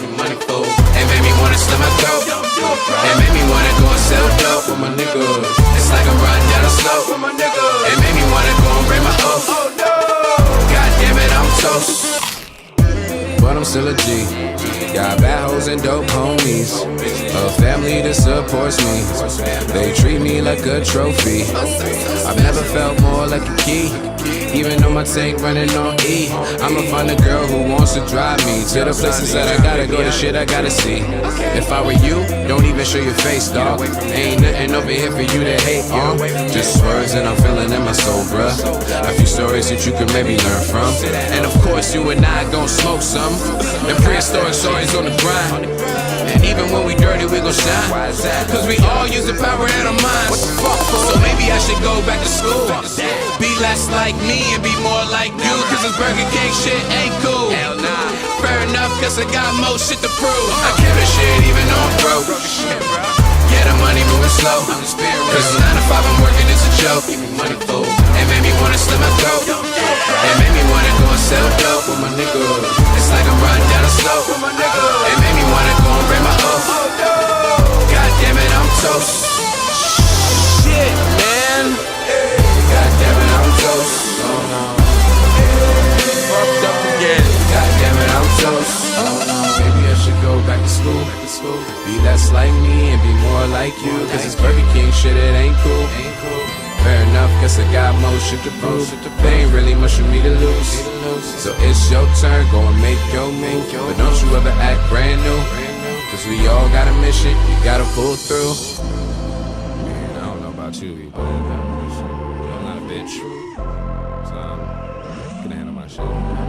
me money, fool. It made me wanna slit my throat. It made me wanna go and sell dope for my niggas. It's like I'm riding down a slope for my niggas. It made me wanna go and break my oath. God damn it, I'm toast. But I'm still a G. Got bad hoes and dope homies. A family that supports me. They treat me like a trophy. I've never felt more like a key. Even though my tank running on E, I'ma find a girl who wants to drive me to the places that I gotta go, the shit I gotta see. If I were you, don't even show your face, dawg. Ain't nothing over here for you to hate on. Just words and I'm feeling in my soul, bruh. A few stories that you could maybe learn from. And of course you and I gon' smoke some. And prehistoric stories on the grind. And even when we dirty, we gon' shine. Cause we all use the power in our minds. So maybe I should go back to school. Be less like me and be more like you. Cause this Burger King shit ain't cool. Fair enough, cause I got more shit to prove. I kill this shit even though I'm broke. Yeah, the money moving slow. Cause 9 to 5 I'm working, it's a joke. Give me money, fool. It made me wanna slit my throat. It made me wanna go and sell dope with my niggas. It's like I'm riding down a slope with my niggas. It made me wanna go and break my oath. God damn it, I'm toast. Shit, man. God damn it, I'm toast. Oh no. Fucked up again. God damn it, I'm toast. Oh no. Maybe I should go back to school. Be less like me and be more like you. Cause this Burger King shit, it ain't cool. Fair enough, guess I got more shit to prove. There ain't really much for me to lose. So it's your turn, go and make your move. But don't you ever act brand new. Cause we all got a mission, you gotta pull through. Man, I don't know about you, but I'm not a bitch. So I'm gonna handle my shit.